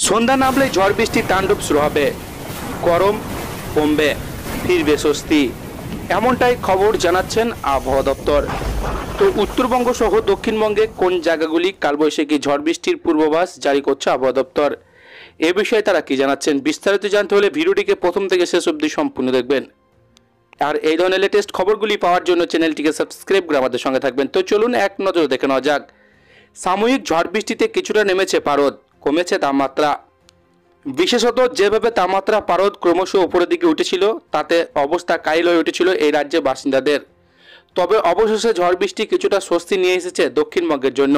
সন্ধ্যা নামলেই ঝড় বৃষ্টির তাণ্ডব শুরু হবে, গরম কমবে, ফিরবে স্বস্তি, এমনটাই খবর জানাচ্ছেন আবহাওয়া দপ্তর। তো উত্তরবঙ্গ সহ দক্ষিণবঙ্গে কোন জায়গাগুলি কালবৈশাখী ঝড় বৃষ্টির পূর্বাভাস জারি করছে আবহাওয়া দপ্তর, এ বিষয়ে তারা কি জানাচ্ছেন বিস্তারিত জানতে হলে ভিডিওটিকে প্রথম থেকে শেষ অবধি সম্পূর্ণ দেখবেন। আর এই ধরনের লেটেস্ট খবরগুলি পাওয়ার জন্য চ্যানেলটিকে সাবস্ক্রাইব করে আমাদের সঙ্গে থাকবেন। তো চলুন এক নজরে দেখে নেওয়া যাক। সাময়িক ঝড় বৃষ্টিতে কিছুটা নেমেছে পারদ, কমেছে তাপমাত্রা। বিশেষত যেভাবে তাপমাত্রা পারদ ক্রমশ উপরের দিকে উঠেছিল তাতে অবস্থা কাহিল হয়ে উঠেছিল এই রাজ্যের বাসিন্দাদের। তবে অবশেষে ঝড় বৃষ্টি কিছুটা স্বস্তি নিয়ে এসেছে দক্ষিণবঙ্গের জন্য।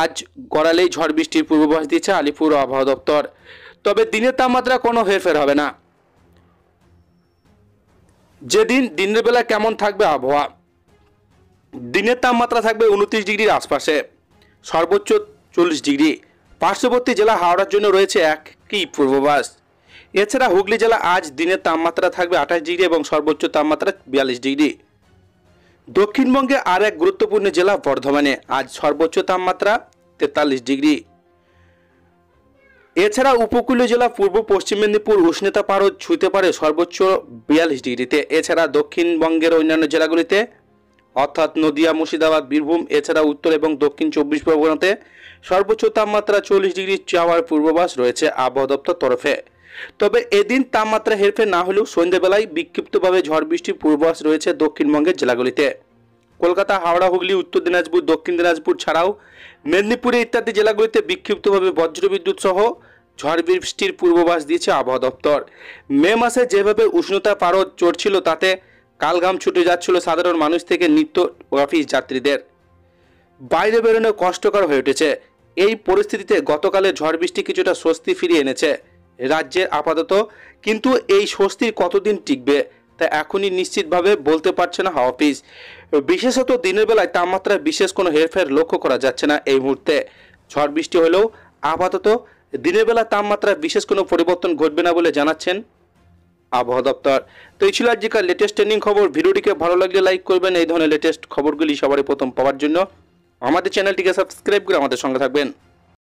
আজ গড়ালেই ঝড় বৃষ্টির পূর্বাভাস দিয়েছে আলিপুর আবহাওয়া দপ্তর। তবে দিনের তাপমাত্রা কোনো হেরফের হবে না। যেদিন দিনের বেলা কেমন থাকবে আবহাওয়া, দিনের তাপমাত্রা থাকবে 29 ডিগ্রির আশপাশে, সর্বোচ্চ 40 ডিগ্রি। পার্শ্ববর্তী জেলা হাওড়ার জন্য রয়েছে একই পূর্বাভাস। এছাড়া হুগলি জেলা আজ দিনের তাপমাত্রা থাকবে 28 ডিগ্রি এবং সর্বোচ্চ তাপমাত্রা 42 ডিগ্রি। দক্ষিণবঙ্গে আর এক গুরুত্বপূর্ণ জেলা বর্ধমানে আজ সর্বোচ্চ তাপমাত্রা 43 ডিগ্রি। এছাড়া উপকূলীয় জেলা পূর্ব পশ্চিম মেদিনীপুর উষ্ণতা পারদ ছুঁতে পারে সর্বোচ্চ 42 ডিগ্রিতে। এছাড়া দক্ষিণবঙ্গের অন্যান্য জেলাগুলিতে অর্থাৎ নদিয়া, মুর্শিদাবাদ, বীরভূম, এছাড়া উত্তর এবং দক্ষিণ 24 পরগনাতে সর্বোচ্চ তাপমাত্রা 40 ডিগ্রি চাওয়ার পূর্বাভাস রয়েছে আবহাওয়া দপ্তর তরফে। তবে এদিন তাপমাত্রা হেরফের না হলেও সন্ধ্যাবেলায় বিক্ষিপ্তভাবে ঝড় বৃষ্টির পূর্বাভাস রয়েছে দক্ষিণবঙ্গের জেলাগুলিতে। কলকাতা, হাওড়া, হুগলি, উত্তর দিনাজপুর, দক্ষিণ দিনাজপুর ছাড়াও মেদিনীপুরে ইত্যাদি জেলাগুলিতে বিক্ষিপ্তভাবে বজ্রবিদ্যুৎ সহ ঝড় বৃষ্টির পূর্বাভাস দিয়েছে আবহাওয়া দপ্তর। মে মাসে যেভাবে উষ্ণতা পারদ চড়ছিল তাতে কালঘাম ছুটে যাচ্ছিল সাধারণ মানুষ থেকে নিত্য অফিস যাত্রীদের। বাইরে বেরোনো কষ্টকর হয়ে উঠেছে। এই পরিস্থিতিতে গতকালে ঝড় বৃষ্টি কিছুটা স্বস্তি ফিরিয়ে এনেছে রাজ্যের আপাতত, কিন্তু এই স্বস্তির কতদিন টিকবে তা এখনই নিশ্চিতভাবে বলতে পারছে না হাওয়া অফিস। বিশেষত দিনের বেলায় তাপমাত্রায় বিশেষ কোনো হেরফের লক্ষ্য করা যাচ্ছে না এই মুহূর্তে। ঝড় বৃষ্টি হলেও আপাতত দিনের বেলা তাপমাত্রায় বিশেষ কোনো পরিবর্তন ঘটবে না বলে জানাচ্ছেন আবহাওয়া দপ্তর। তো এই ছিল আজকের লেটেস্ট ট্রেন্ডিং খবর। ভিডিওটিকে ভালো লাগলে লাইক করবেন। এই ধরনের লেটেস্ট খবরগুলি সবার প্রথম পাওয়ার জন্য আমাদের চ্যানেলটিকে সাবস্ক্রাইব করে আমাদের সঙ্গে থাকবেন।